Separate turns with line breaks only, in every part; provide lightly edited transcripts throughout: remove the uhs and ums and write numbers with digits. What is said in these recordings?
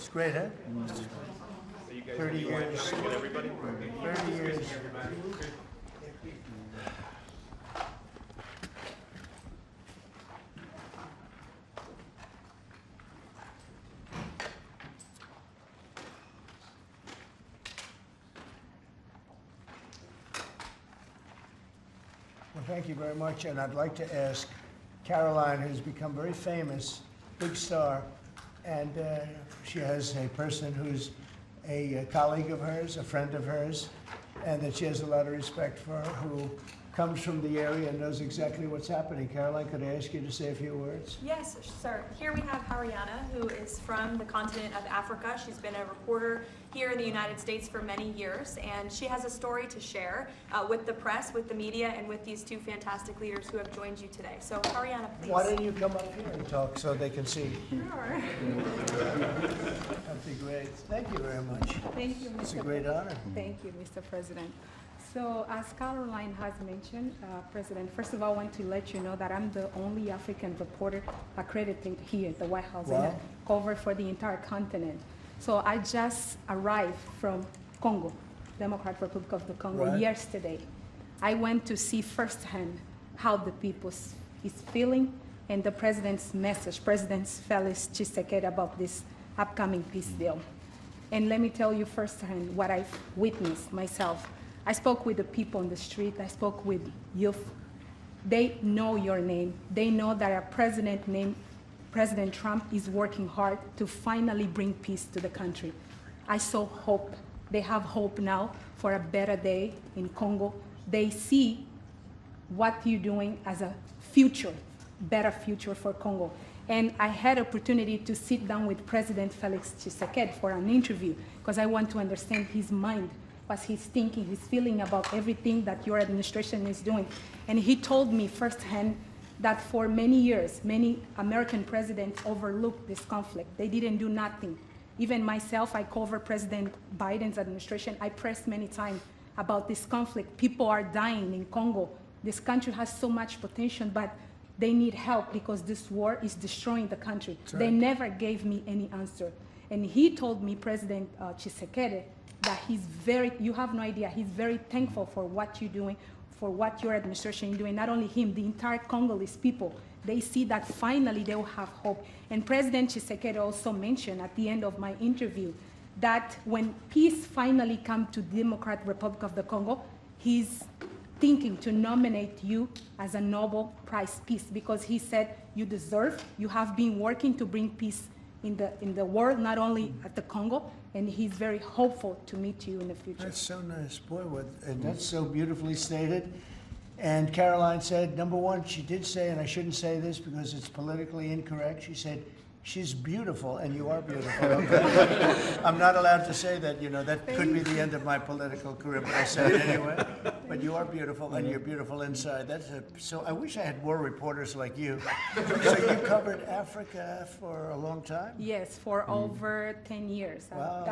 It's great, huh? 30 years. 30 years. Well, thank you very much, and I'd like to ask Caroline, who's become very famous, big star, and she has a person who's a colleague of hers, a friend of hers, and that she has a lot of respect for, who comes from the area and knows exactly what's happening. Caroline, could I ask you to say a few words?
Yes, sir. Here we have Hariana, who is from the continent of Africa. She's been a reporter here in the United States for many years, and she has a story to share with the press, with the media, and with these two fantastic leaders who have joined you today. So, Hariana, please.
Why don't you come up here and talk so they can see?
Sure.
That'd be great. Thank you very much.
Thank you, Mr.
It's a great honor.
Thank you, Mr. President. So, as Caroline has mentioned, President, first of all, I want to let you know that I'm the only African reporter accredited here at the White House and cover for the entire continent. So I just arrived from Congo, Democratic Republic of the Congo, yesterday. I went to see firsthand how the people is feeling and the president's message, President Felix Tshisekedi, about this upcoming peace deal. And let me tell you firsthand what I've witnessed myself. I spoke with the people on the street. I spoke with youth. They know your name. They know that a president named President Trump is working hard to finally bring peace to the country. I saw hope. They have hope now for a better day in Congo. They see what you're doing as a future, better future for Congo. And I had opportunity to sit down with President Felix Tshisekedi for an interview because I want to understand his mind, what he's thinking, his feeling about everything that your administration is doing. And he told me firsthand that for many years, many American presidents overlooked this conflict. They didn't do nothing. Even myself, I cover President Biden's administration. I pressed many times about this conflict. People are dying in Congo. This country has so much potential, but they need help because this war is destroying the country. Right. They never gave me any answer. And he told me, President Tshisekedi, that he's you have no idea, he's very thankful for what you're doing, for what your administration is doing. Not only him, the entire Congolese people, they see that finally they will have hope. And President Tshisekedi also mentioned at the end of my interview that when peace finally comes to the Democratic Republic of the Congo, he's thinking to nominate you as a Nobel Prize Peace because he said you deserve, you have been working to bring peace in the world, not only at the Congo, and he's very hopeful to meet you in the future.
That's so nice. Boy, and that's so beautifully stated. And Caroline said, number one, she did say, and I shouldn't say this because it's politically incorrect, she said, she's beautiful, and you are beautiful. Okay? I'm not allowed to say that, you know, that could be the end of my political career, but I said it anyway. But you are beautiful, and you're beautiful inside. So I wish I had more reporters like you. So you covered Africa for a long time?
Yes, for over 10 years.
Wow.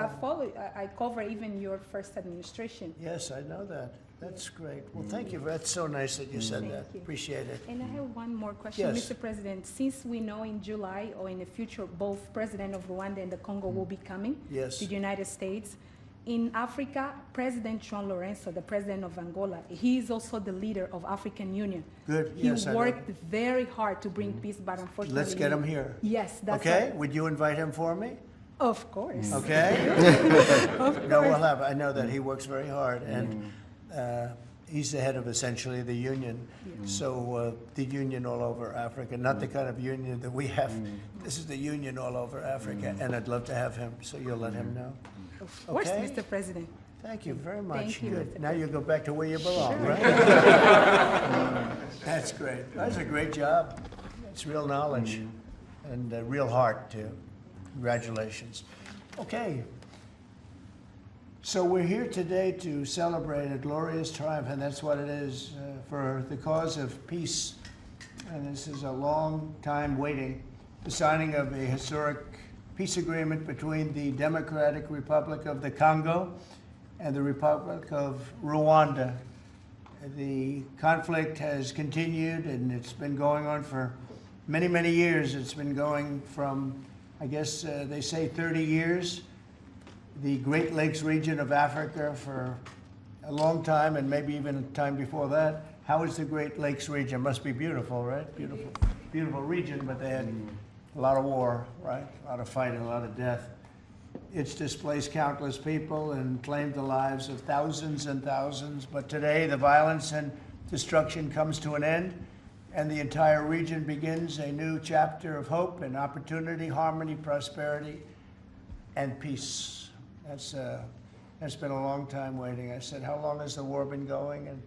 I cover even your first administration.
Yes, I know that. That's great. Well, thank you. That's so nice that you said that.
You.
Appreciate it.
And I have one more question,
yes.
Mr. President. Since we know in July or in the future, both President of Rwanda and the Congo will be coming to the United States. In Africa, President João Lourenço, the president of Angola, he is also the leader of African Union.
Good.
He worked very hard to bring peace, but unfortunately...
Let's get him here.
Yes, that's
okay?
right.
Would you invite him for me?
Of course.
Okay?
Of course.
No, we'll have. I know that he works very hard, and he's the head of essentially the union. So the union all over Africa, not the kind of union that we have. This is the union all over Africa, and I'd love to have him, so you'll let him know.
Of course,
okay?
Mr. President.
Thank you very much.
Thank you,
good.
Mr.
Now you go back to where you belong,
Sure.
right? That's great. That's a great job. It's real knowledge and real heart, too. Congratulations. Okay. So we're here today to celebrate a glorious triumph, and that's what it is, for the cause of peace. And this is a long time waiting, the signing of a historic peace agreement between the Democratic Republic of the Congo and the Republic of Rwanda. The conflict has continued, and it's been going on for many, many years. It's been going from I guess they say 30 years. The Great Lakes region of Africa for a long time, and maybe even time before that. How is the Great Lakes region? Must be beautiful, right? Beautiful, beautiful region, but they had a lot of war, right? A lot of fighting, a lot of death. It's displaced countless people and claimed the lives of thousands and thousands. But today, the violence and destruction comes to an end, and the entire region begins a new chapter of hope and opportunity, harmony, prosperity, and peace. That's been a long time waiting. I said, how long has the war been going? And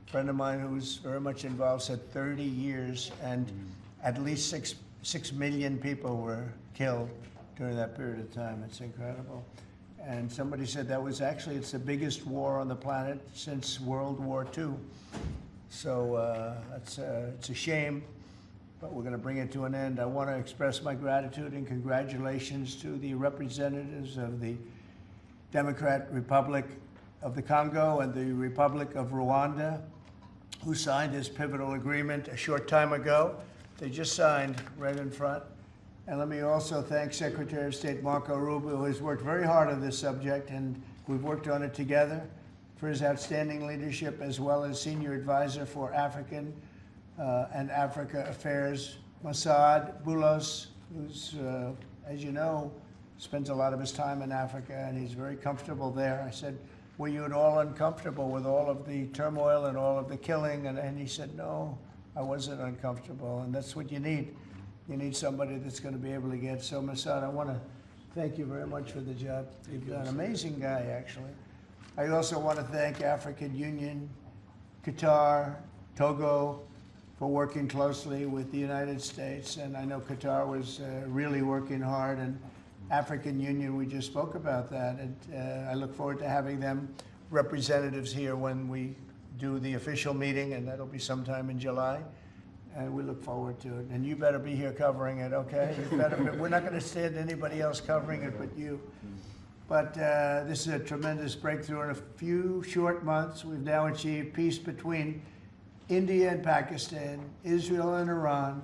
a friend of mine who's very much involved said 30 years, and at least 6 million people were killed during that period of time. It's incredible. And somebody said that was actually, it's the biggest war on the planet since World War II. So it's a shame, but we're going to bring it to an end. I want to express my gratitude and congratulations to the representatives of the Democratic Republic of the Congo and the Republic of Rwanda, who signed this pivotal agreement a short time ago. They just signed right in front. And let me also thank Secretary of State Marco Rubio, who has worked very hard on this subject, and we've worked on it together, for his outstanding leadership, as well as Senior Advisor for African and Africa Affairs, Masad Boulos, who's, as you know, spends a lot of his time in Africa, and he's very comfortable there. I said, were you at all uncomfortable with all of the turmoil and all of the killing? And he said, no, I wasn't uncomfortable, and that's what you need. You need somebody that's going to be able to get. So, Masad, I want to thank you very much for the job you've done. Amazing guy, actually. I also want to thank African Union, Qatar, Togo, for working closely with the United States. And I know Qatar was really working hard, and African Union, we just spoke about that. And I look forward to having them representatives here when we do the official meeting, and that'll be sometime in July. And we look forward to it. And you better be here covering it, okay? You better be, we're not going to stand anybody else covering it but you. But this is a tremendous breakthrough. In a few short months, we've now achieved peace between India and Pakistan, Israel and Iran,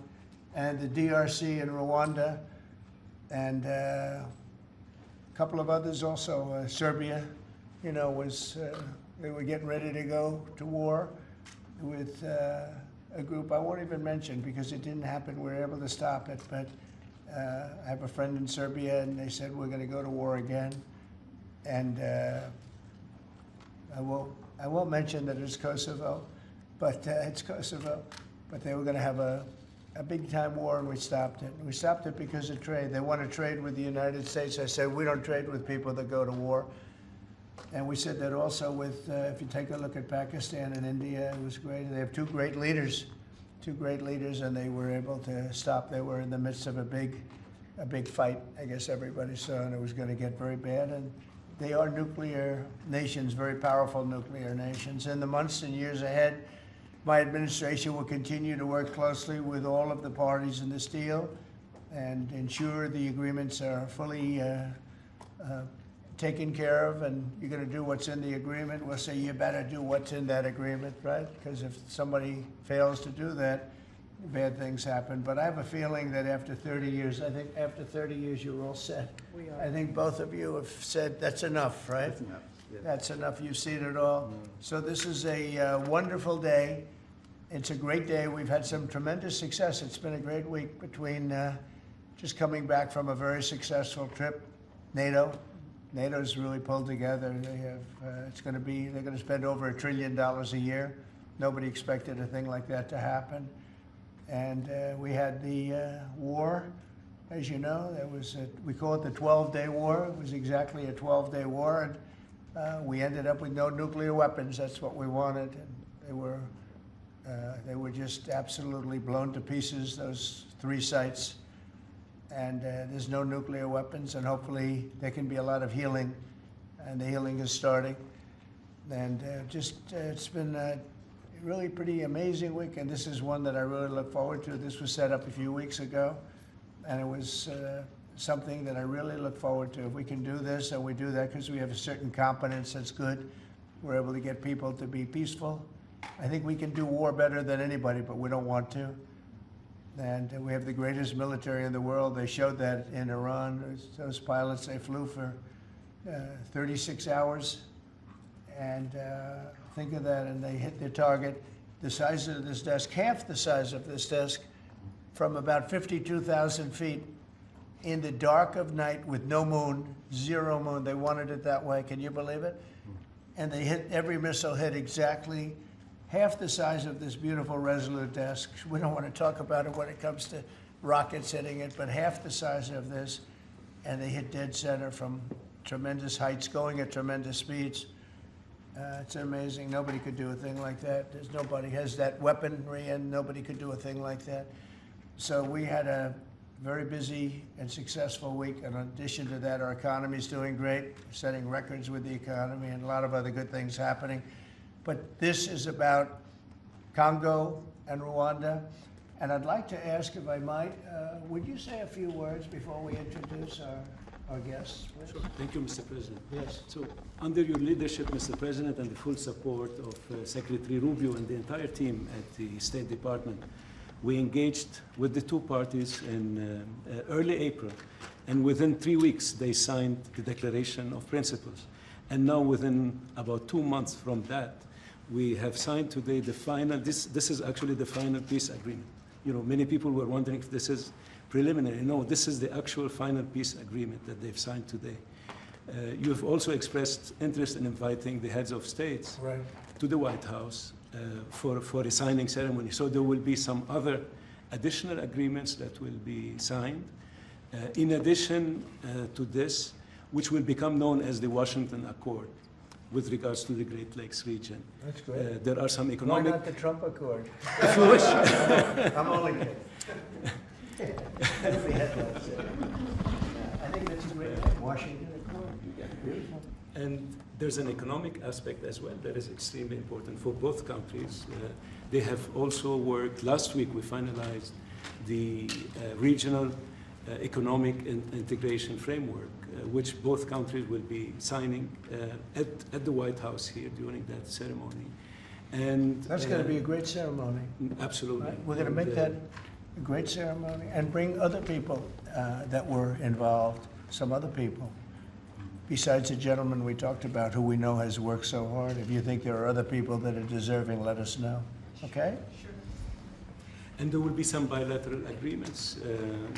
and the DRC and Rwanda, and a couple of others also. Serbia, you know, was they were getting ready to go to war with a group I won't even mention because it didn't happen. We were able to stop it, but I have a friend in Serbia, and they said we're going to go to war again. And I won't mention that it's Kosovo, but it's Kosovo. But they were going to have a big time war, and we stopped it. We stopped it because of trade. They want to trade with the United States. I said we don't trade with people that go to war. And we said that also with, if you take a look at Pakistan and India, it was great. They have two great leaders, and they were able to stop. They were in the midst of a big fight, I guess everybody saw, and it was going to get very bad. And they are nuclear nations, very powerful nuclear nations. In the months and years ahead, my administration will continue to work closely with all of the parties in this deal and ensure the agreements are fully taken care of, and you're going to do what's in the agreement. We'll say you better do what's in that agreement, right? Because if somebody fails to do that, bad things happen. But I have a feeling that after 30 years, I think after 30 years, you're all set.
We are.
I think both of you have said that's enough, right?
That's enough. Yes.
That's enough. You've seen it all. So this is a wonderful day. It's a great day. We've had some tremendous success. It's been a great week between just coming back from a very successful trip, NATO's really pulled together. They have, they're going to spend over $1 trillion a year. Nobody expected a thing like that to happen. And we had the war, as you know. We call it the 12-day war. It was exactly a 12-day war. And we ended up with no nuclear weapons. That's what we wanted. And they were just absolutely blown to pieces, those 3 sites. And there's no nuclear weapons, and hopefully there can be a lot of healing, and the healing is starting. And it's been a really pretty amazing week, and this is one that I really look forward to. This was set up a few weeks ago, and it was something that I really look forward to. If we can do this, and we do that because we have a certain competence that's good, we're able to get people to be peaceful. I think we can do war better than anybody, but we don't want to. And we have the greatest military in the world. They showed that in Iran. Those pilots, they flew for 36 hours. And think of that, and they hit their target. The size of this desk, half the size of this desk, from about 52,000 feet in the dark of night with no moon, zero moon. They wanted it that way. Can you believe it? And they hit, every missile hit exactly half the size of this beautiful Resolute desk. We don't want to talk about it when it comes to rockets hitting it, but half the size of this. And they hit dead center from tremendous heights, going at tremendous speeds. It's amazing. Nobody could do a thing like that. There's nobody has that weaponry, and nobody could do a thing like that. So we had a very busy and successful week. And in addition to that, our economy is doing great, setting records with the economy, and a lot of other good things happening. But this is about Congo and Rwanda. And I'd like to ask, if I might, would you say a few words before we introduce our guests, please?
Sure. Thank you, Mr. President.
Yes.
So, under your leadership, Mr. President, and the full support of Secretary Rubio and the entire team at the State Department, we engaged with the two parties in early April, and within 3 weeks, they signed the Declaration of Principles. And now, within about 2 months from that, we have signed today the final, this is actually the final peace agreement. You know, many people were wondering if this is preliminary. No, this is the actual final peace agreement that they've signed today. You've also expressed interest in inviting the heads of states to the White House for a signing ceremony. So there will be some other additional agreements that will be signed. In addition to this, which will become known as the Washington Accord with regards to the Great Lakes region.
That's great.
There are some
Why
economic...
not the Trump Accord?
If you wish.
I'm only kidding. That'd be headlines. I think that's a great thing. Washington Accord. Beautiful.
And there's an economic aspect as well that is extremely important for both countries. They have also worked, last week we finalized the regional economic integration framework, which both countries will be signing at the White House here during that ceremony. And
That's going to be a great ceremony.
Absolutely.
Right? We're going to make that a great ceremony and bring other people that were involved, some other people. Besides the gentleman we talked about who we know has worked so hard. If you think there are other people that are deserving, let us know. Okay?
Sure. And there will be some bilateral agreements.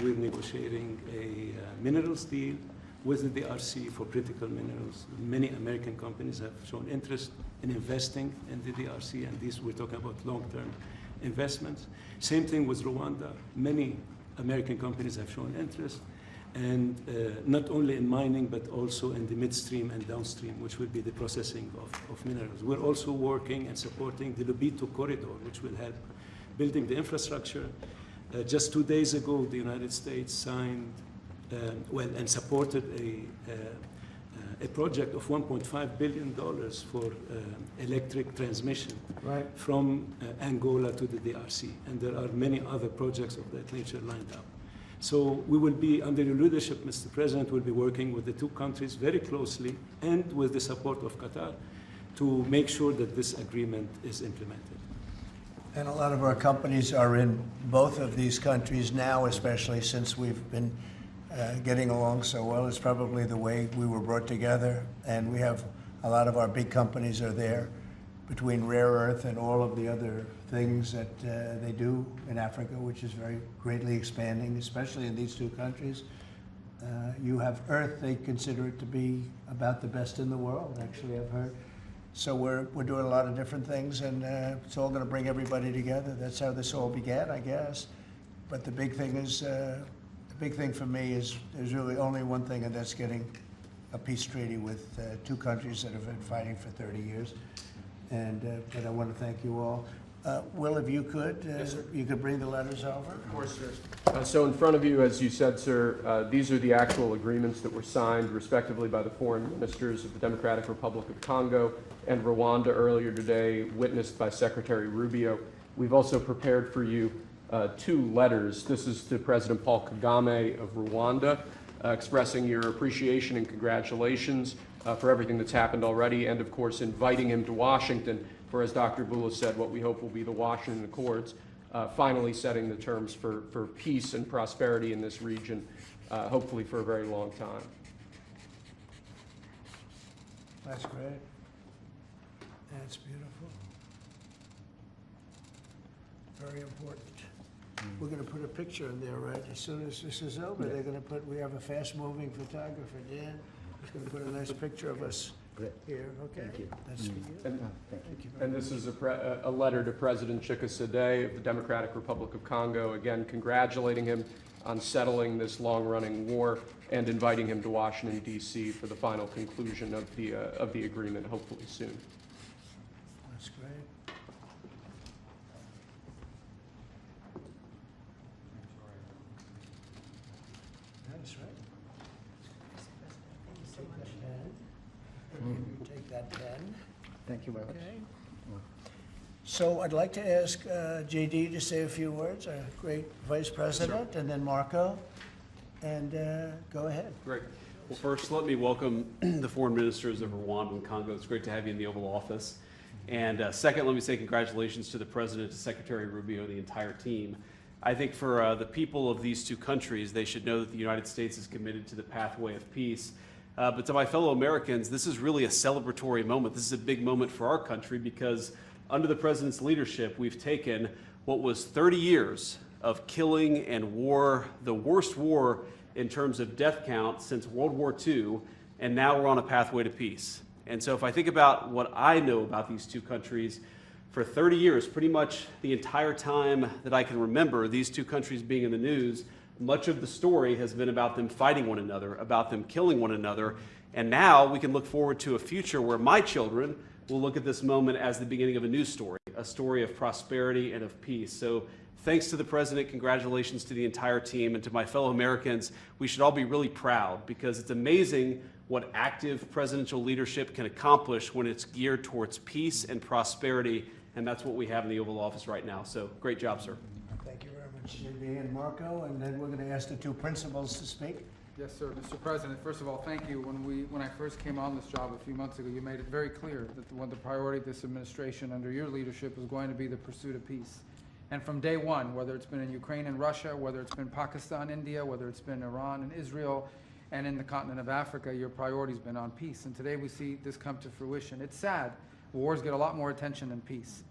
We're negotiating a minerals deal with the DRC for critical minerals. Many American companies have shown interest in investing in the DRC, and these we're talking about long-term investments. Same thing with Rwanda. Many American companies have shown interest, and not only in mining, but also in the midstream and downstream, which will be the processing of minerals. We're also working and supporting the Lobito corridor, which will help building the infrastructure. Just 2 days ago, the United States signed and supported a project of $1.5 billion for electric transmission from Angola to the DRC. And there are many other projects of that nature lined up. So we will be, under your leadership, Mr. President, we'll be working with the two countries very closely and with the support of Qatar to make sure that this agreement is implemented.
And a lot of our companies are in both of these countries now, especially since we've been getting along so well. It's probably the way we were brought together, and we have a lot of our big companies are there, between rare earth and all of the other things that they do in Africa, which is very greatly expanding, especially in these two countries. You have earth, they consider it to be about the best in the world, actually, I've heard. So we're doing a lot of different things, and it's all going to bring everybody together. That's how this all began, I guess. But the big thing is, the big thing for me is there's really only one thing, and that's getting a peace treaty with two countries that have been fighting for 30 years. And I want to thank you all. Will, if you could,
Yes, sir.
you could bring the letters over.
Of course, sir. So in front of you, as you said, sir, these are the actual agreements that were signed respectively by the foreign ministers of the Democratic Republic of Congo and Rwanda earlier today, witnessed by Secretary Rubio. We've also prepared for you two letters. This is to President Paul Kagame of Rwanda, expressing your appreciation and congratulations for everything that's happened already, and of course inviting him to Washington for, as Dr. Bula said, what we hope will be the Washington Accords. finally setting the terms for peace and prosperity in this region, hopefully for a very long time.
That's great. That's beautiful. Very important. We're going to put a picture in there, right? As soon as this is over, they're going to put, we have a fast-moving photographer, Dan. He's going to put a nice picture of us here. Okay.
Thank you.
That's for you.
And,
Thank you very
and
much.
this is a letter to President Chikisade of the Democratic Republic of Congo, again congratulating him on settling this long-running war and inviting him to Washington, D.C. for the final conclusion of the agreement, hopefully soon.
That's great. That's right. You take that pen.
Thank you very much.
Okay. So I'd like to ask JD to say a few words, our great Vice President, and then Marco, and go ahead.
Great. Well, first, let me welcome the foreign ministers of Rwanda and Congo. It's great to have you in the Oval Office. And second, let me say congratulations to the President, to Secretary Rubio, and the entire team. I think for the people of these two countries, they should know that the United States is committed to the pathway of peace. But to my fellow Americans, this is really a celebratory moment. This is a big moment for our country because under the President's leadership, we've taken what was 30 years of killing and war, the worst war in terms of death count since World War II, and now we're on a pathway to peace. And so if I think about what I know about these two countries, for 30 years, pretty much the entire time that I can remember these two countries being in the news, much of the story has been about them fighting one another, about them killing one another, and now we can look forward to a future where my children will look at this moment as the beginning of a new story, a story of prosperity and of peace. So thanks to the President, congratulations to the entire team, and to my fellow Americans, we should all be really proud because it's amazing what active presidential leadership can accomplish when it's geared towards peace and prosperity, and that's what we have in the Oval Office right now. So great job, sir.
Thank you very much, JD and Marco, and then we're going to ask the two principals to speak.
Yes, sir. Mr. President, first of all, thank you. When I first came on this job a few months ago, you made it very clear that the priority of this administration under your leadership was going to be the pursuit of peace. And from day one, whether it's been in Ukraine and Russia, whether it's been Pakistan, India, whether it's been Iran and Israel, and in the continent of Africa, your priority's been on peace. And today we see this come to fruition. It's sad. Wars get a lot more attention than peace.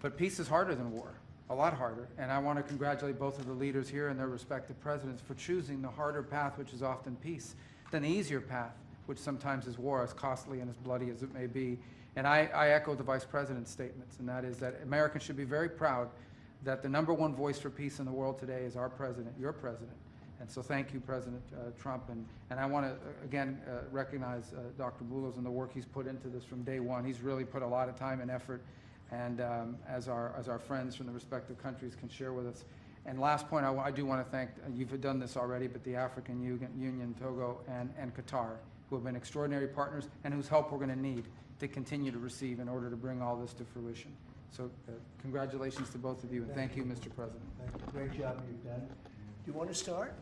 But peace is harder than war. A lot harder, and I want to congratulate both of the leaders here and their respective presidents for choosing the harder path, which is often peace, than the easier path, which sometimes is war, as costly and as bloody as it may be. And I echo the Vice President's statements, and that is that Americans should be very proud that the #1 voice for peace in the world today is our president, your president. And so thank you, President Trump, and I want to, again, recognize Dr. Boulos and the work he's put into this from day one. He's really put a lot of time and effort, and as our friends from the respective countries can share with us. And last point, I do want to thank, you've done this already, but the African Union, Togo, and Qatar, who have been extraordinary partners and whose help we're going to need to continue to receive in order to bring all this to fruition. So congratulations to both of you, and thank you, Mr. President.
Thank you. Great job you've done. Do you want to start?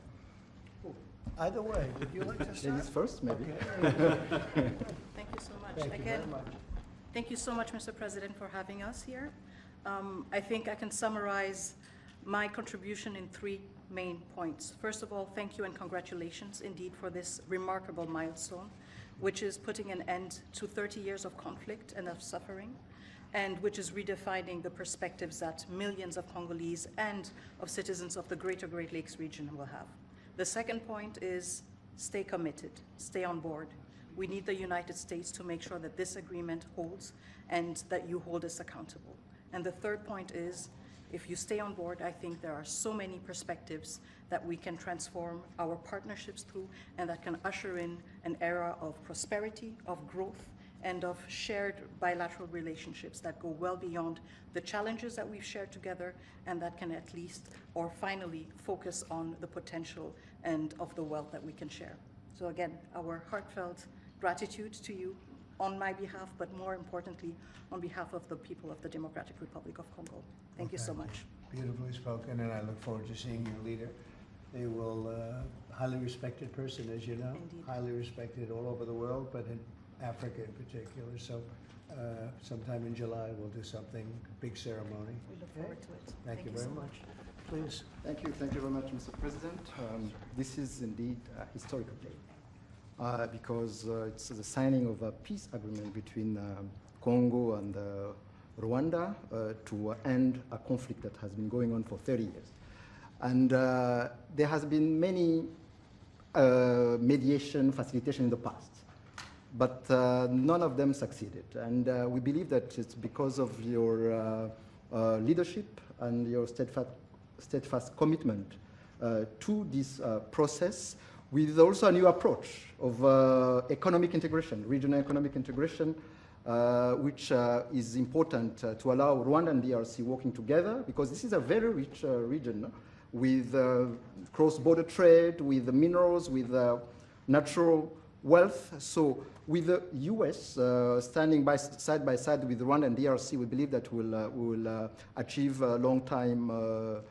Either way, would you like to start?
Ladies first, maybe.
Okay.
Thank you so much.
Thank you
Again,
very much.
thank you so much, Mr. President, for having us here. I think I can summarize my contribution in 3 main points. First of all, thank you and congratulations indeed for this remarkable milestone, which is putting an end to 30 years of conflict and of suffering, and which is redefining the perspectives that millions of Congolese and of citizens of the greater Great Lakes region will have. The second point is stay committed, stay on board. We need the United States to make sure that this agreement holds and that you hold us accountable. And the third point is, if you stay on board, I think there are so many perspectives that we can transform our partnerships through and that can usher in an era of prosperity, of growth, and of shared bilateral relationships that go well beyond the challenges that we've shared together, and that can at least, or finally, focus on the potential and of the wealth that we can share. So again, our heartfelt gratitude to you on my behalf, but more importantly, on behalf of the people of the Democratic Republic of Congo. Thank you so much.
Beautifully spoken, and I look forward to seeing your leader. They will, highly respected person, as you know.
Indeed.
Highly respected all over the world, but in Africa in particular. So sometime in July, we'll do something, big ceremony.
We look
Okay?
forward to it.
Thank you
so
very much. Please.
Thank you very much, Mr. President. This is indeed a historical day because it's the signing of a peace agreement between Congo and Rwanda to end a conflict that has been going on for 30 years. And there has been many mediation, facilitation in the past, but none of them succeeded. And we believe that it's because of your leadership and your steadfast commitment to this process, with also a new approach of economic integration, regional economic integration, which is important to allow Rwanda and DRC working together, because this is a very rich region with cross-border trade, with minerals, with natural wealth. So with the US standing side by side with Rwanda and DRC, we believe that we will achieve a long-time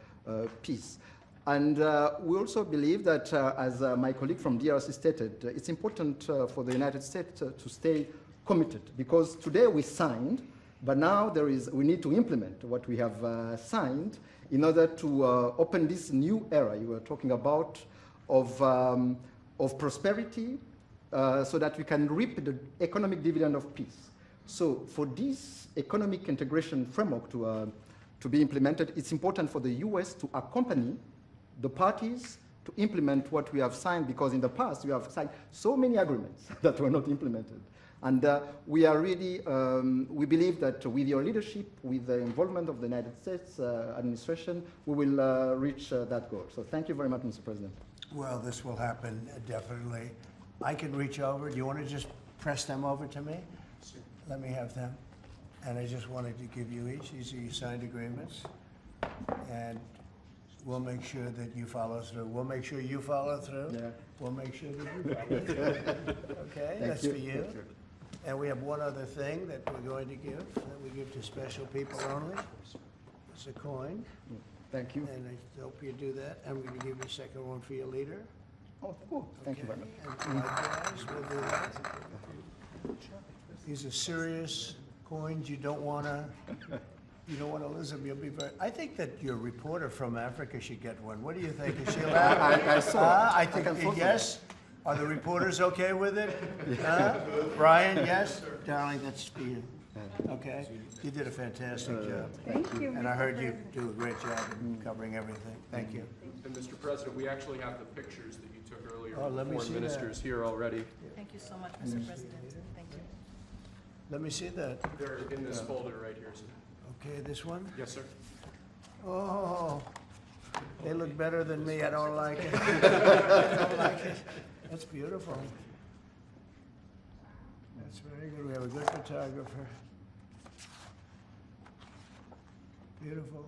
peace. And we also believe that, as my colleague from DRC stated, it's important for the United States to stay committed, because today we signed, but now we need to implement what we have signed in order to open this new era you were talking about of prosperity, so that we can reap the economic dividend of peace. So for this economic integration framework to be implemented, it's important for the US to accompany the parties to implement what we have signed, because in the past we have signed so many agreements that were not implemented. And we are really, we believe that with your leadership, with the involvement of the United States administration, we will reach that goal. So thank you very much, Mr. President.
Well, this will happen definitely. I can reach over. Do you want to just press them over to me?
Sure.
Let me have them. And I just wanted to give you each. These are your signed agreements. And we'll make sure that you follow through. We'll make sure you follow through.
Yeah.
We'll make sure that you follow through. Okay, that's for you.
Thank you.
And we have one other thing that we're going to give, that we give to special people only. It's a coin.
Thank you.
And I hope you do that. I'm going to give you a second one for your leader.
Oh, cool. Thank you very much.
And likewise, we'll do that. These are serious coins. You don't want to lose them. You'll be very. I think that your reporter from Africa should get one. What do you think? Is she allowed?
I saw.
I think yes. Are the reporters okay with it? Brian, yes? Darling, that's for you. Okay? You did a fantastic job.
Thank you.
And I heard you do a great job in covering everything. Thank you.
And Mr. President, we actually have the pictures that you took earlier
Oh,
of
let
the
me
foreign
see that.
ministers here already.
Thank you so much, Mr. President. Thank you.
Let me see that.
They're in this folder right here, sir.
Okay, this one?
Yes, sir.
Oh, they look better than me. I don't like it. I don't like it. That's beautiful. That's very good. We have a good photographer. Beautiful.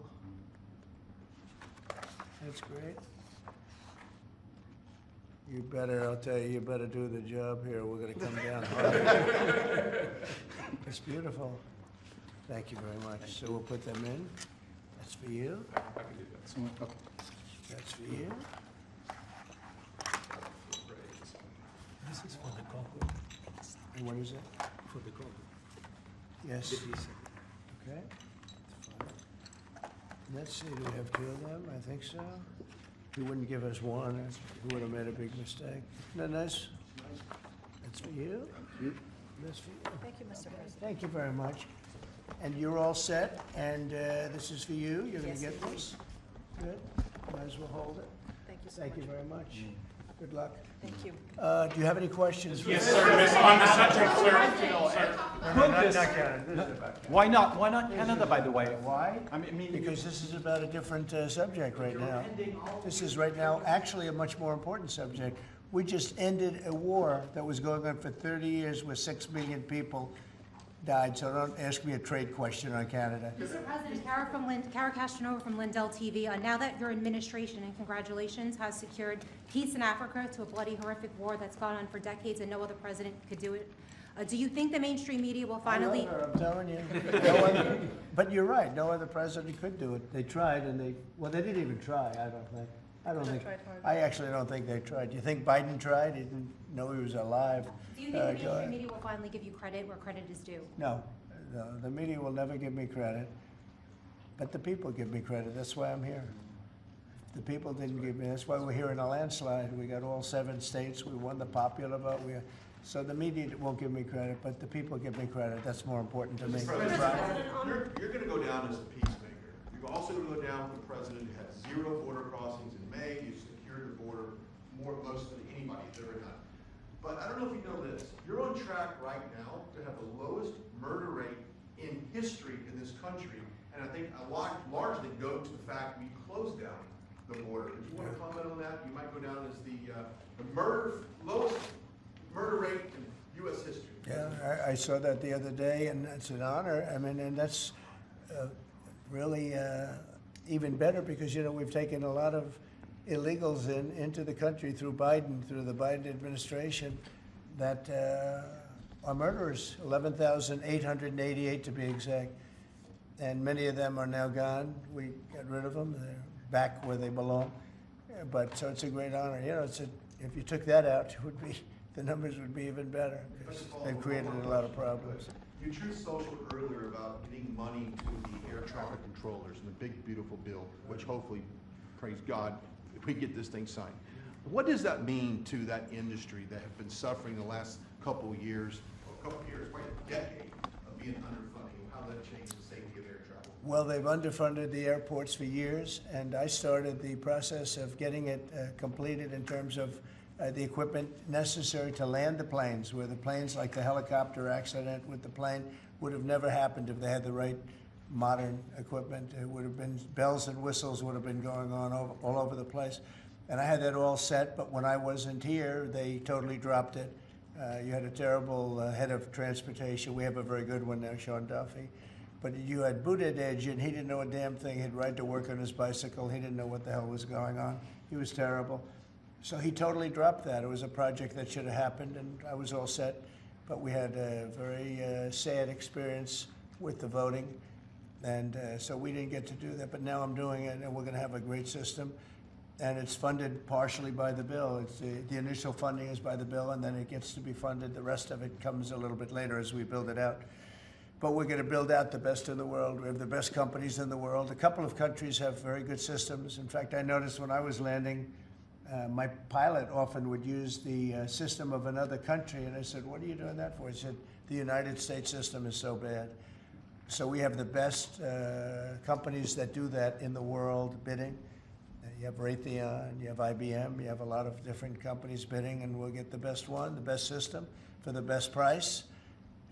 That's great. You better, I'll tell you, you better do the job here. We're going to come down hard. It's beautiful. Thank you very much. So we'll put them in. That's for you.
I can do that.
Okay.
That's for you.
This is for the Congo.
And what is it?
For the Congo.
Yes.
The peace.
Okay. That's fine. Let's see, do we have two of them? I think so. He wouldn't give us one. He would have made a big mistake. Isn't that nice? That's for you. That's for you.
Thank you, Mr. President.
Thank you very much. And you're all set, and this is for you. You're going
Yes,
to get
it is.
this. Good. Might as well hold it.
Thank you so much.
Thank you very much. Good luck.
Thank you.
Do you have any questions?
Yes, sir. On the subject, sir.
Not Canada. This is about Canada.
Why not? Why not Canada, by the way?
Why?
I mean,
Because this is about a different subject right now. This is right now actually a much more important subject. We just ended a war that was going on for 30 years where 6 million people died, so don't ask me a trade question on Canada.
Mr. President, Kara Castronova from Lindell TV. Now that your administration, and congratulations, has secured peace in Africa to a bloody, horrific war that's gone on for decades and no other president could do it, do you think the mainstream media will finally...
I love her, I'm telling you. No other, but you're right, no other president could do it. They tried and they didn't even try, I don't think. I don't
Could have
think,
tried harder.
I actually don't think they tried. Do you think Biden tried? He didn't know he was alive.
Do you think the
Go
mainstream
ahead.
media will finally give you credit where credit is due?
No, the media will never give me credit, but the people give me credit. That's why I'm here. The people didn't give me, that's why we're here in a landslide. We got all 7 states, we won the popular vote. So the media won't give me credit, but the people give me credit. That's more important to me.
You're going to go down as a peacemaker. You're also going to go down with the president who had 0 border crossings in May. You secured the border most than anybody's ever done. But I don't know if you know this. You're on track right now to have the lowest murder rate in history in this country. And I think a lot largely go to the fact we closed down the border. Did you want to comment on that? You might go down as the lowest murder rate in U.S. history.
Yeah, I saw that the other day, and it's an honor. I mean, and that's really even better because, you know, we've taken a lot of illegals into the country through Biden, through the Biden administration, that are murderers, 11,888 to be exact. And many of them are now gone. We got rid of them. They're back where they belong. But so it's a great honor. You know, if you took that out, it would be, the numbers would be even better. They've created a lot of problems.
You Truth Social earlier about getting money to the air traffic controllers and the big, beautiful bill, which hopefully, praise God, if we get this thing signed. What does that mean to that industry that have been suffering the last couple of years, quite a decade of being underfunding? How that changed the safety of air travel?
Well, they've underfunded the airports for years, and I started the process of getting it completed in terms of the equipment necessary to land the planes, where the planes, like the helicopter accident with the plane, would have never happened if they had the right modern equipment. It would have been, bells and whistles would have been going on all over the place. And I had that all set, but when I wasn't here, they totally dropped it. You had a terrible head of transportation. We have a very good one now, Sean Duffy. But you had Buttigieg, and he didn't know a damn thing. He'd ride to work on his bicycle. He didn't know what the hell was going on. He was terrible. So he totally dropped that. It was a project that should have happened, and I was all set. But we had a very sad experience with the voting, and so we didn't get to do that. But now I'm doing it, and we're going to have a great system. And it's funded partially by the bill. It's the initial funding is by the bill, and then it gets to be funded. The rest of it comes a little bit later as we build it out. But we're going to build out the best in the world. We have the best companies in the world. A couple of countries have very good systems. In fact, I noticed when I was landing, my pilot often would use the system of another country, and I said, "What are you doing that for?" He said, "The United States system is so bad." So we have the best companies that do that in the world bidding. You have Raytheon, you have IBM, you have a lot of different companies bidding, and we'll get the best one, the best system for the best price.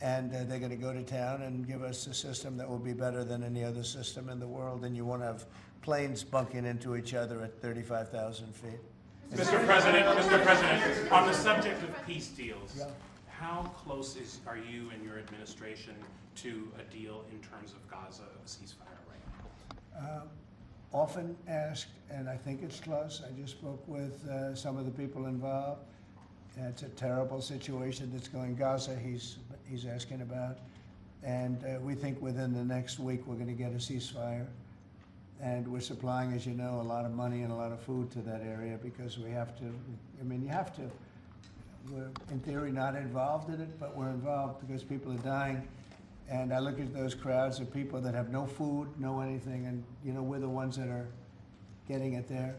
And they're going to go to town and give us a system that will be better than any other system in the world. And you won't have planes bunking into each other at 35,000 feet.
Mr. President, on the subject of peace deals,
Yeah.
how close are you and your administration to a deal in terms of Gaza ceasefire right now?
Often asked, and I think it's close. I just spoke with some of the people involved. It's a terrible situation that's going Gaza, he's asking about. And we think within the next week we're going to get a ceasefire. And we're supplying, as you know, a lot of money and a lot of food to that area because we have to, I mean, you have to. We're, in theory, not involved in it, but we're involved because people are dying. And I look at those crowds of people that have no food, no anything, and, you know, we're the ones that are getting it there.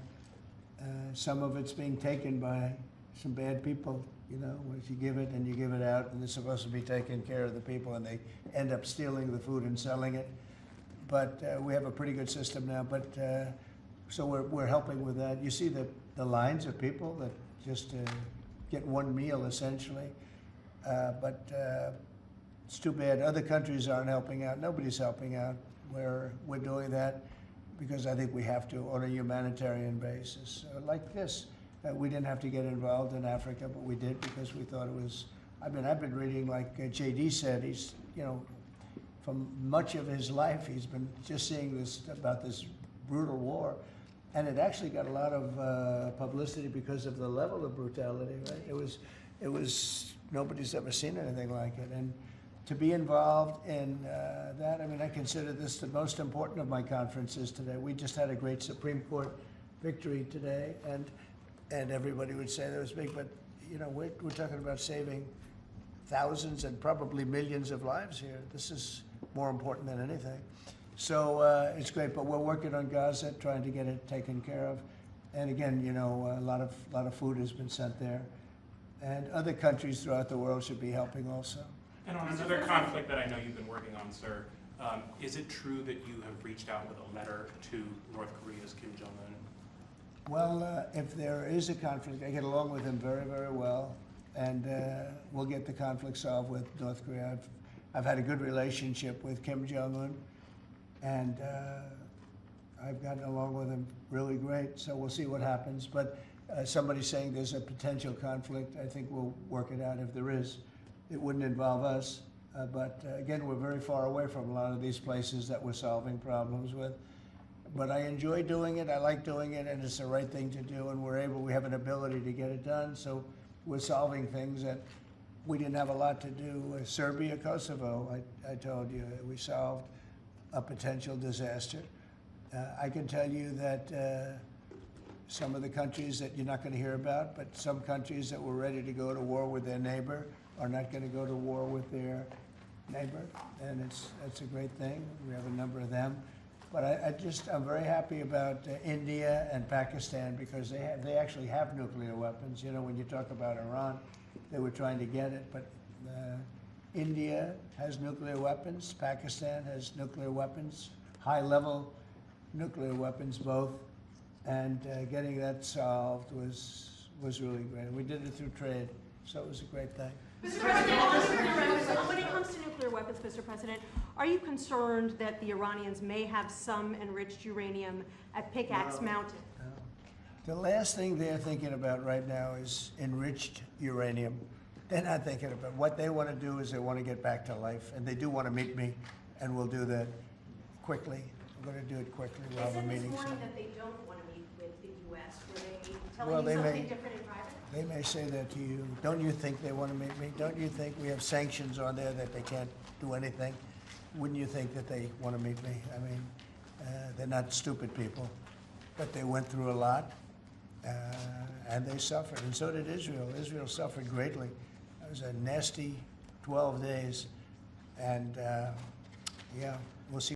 Some of it's being taken by some bad people, you know, once you give it and you give it out, and they're supposed to be taking care of the people, and they end up stealing the food and selling it. But we have a pretty good system now, but so we're helping with that. You see the lines of people that just get one meal, essentially. But it's too bad. Other countries aren't helping out. Nobody's helping out. We're doing that because I think we have to on a humanitarian basis. Like this, we didn't have to get involved in Africa, but we did because we thought it was, I mean, I've been reading, like JD said, he's, you know, from much of his life, he's been just seeing this, about this brutal war. And it actually got a lot of publicity because of the level of brutality, right? It was, nobody's ever seen anything like it. And to be involved in that, I mean, I consider this the most important of my conferences today. We just had a great Supreme Court victory today, and everybody would say that was big, but you know, we're talking about saving thousands and probably millions of lives here. This is more important than anything. So it's great, but we're working on Gaza, trying to get it taken care of. And again, you know, a lot of food has been sent there, and other countries throughout the world should be helping also.
And on another conflict that I know you've been working on, sir, is it true that you have reached out with a letter to North Korea's Kim Jong-un?
Well, if there is a conflict, I get along with him very, very well, and we'll get the conflict solved with North Korea. I've had a good relationship with Kim Jong-un, and I've gotten along with him really great, so we'll see what happens. But somebody's saying there's a potential conflict. I think we'll work it out if there is. It wouldn't involve us, but again, we're very far away from a lot of these places that we're solving problems with. But I enjoy doing it, I like doing it, and it's the right thing to do, and we have an ability to get it done, so we're solving things that we didn't have a lot to do. Serbia, Kosovo, I told you, we solved a potential disaster. I can tell you that some of the countries that you're not going to hear about, but some countries that were ready to go to war with their neighbor are not going to go to war with their neighbor, and that's a great thing. We have a number of them. But I'm very happy about India and Pakistan because they actually have nuclear weapons. You know, when you talk about Iran, they were trying to get it, but India has nuclear weapons, Pakistan has nuclear weapons, high-level nuclear weapons both, and getting that solved was really great. We did it through trade, so it was a great thing.
Mr. President, when it comes to nuclear weapons, Mr. President, are you concerned that the Iranians may have some enriched uranium at Pickaxe Mountain?
No. The last thing they're thinking about right now is enriched uranium. They're not thinking about what they want to do is they want to get back to life, and they do want to meet me, and we'll do that quickly. We're going to do it quickly. We'll have a meeting.
They said this morning that they don't want to meet with the U.S. Were they telling
Well,
you something different in private?
They may say that to you. Don't you think they want to meet me? Don't you think we have sanctions on there that they can't do anything? Wouldn't you think that they want to meet me? I mean, they're not stupid people, but they went through a lot, and they suffered, and so did Israel. Israel suffered greatly. It was a nasty 12 days, and yeah, we'll see.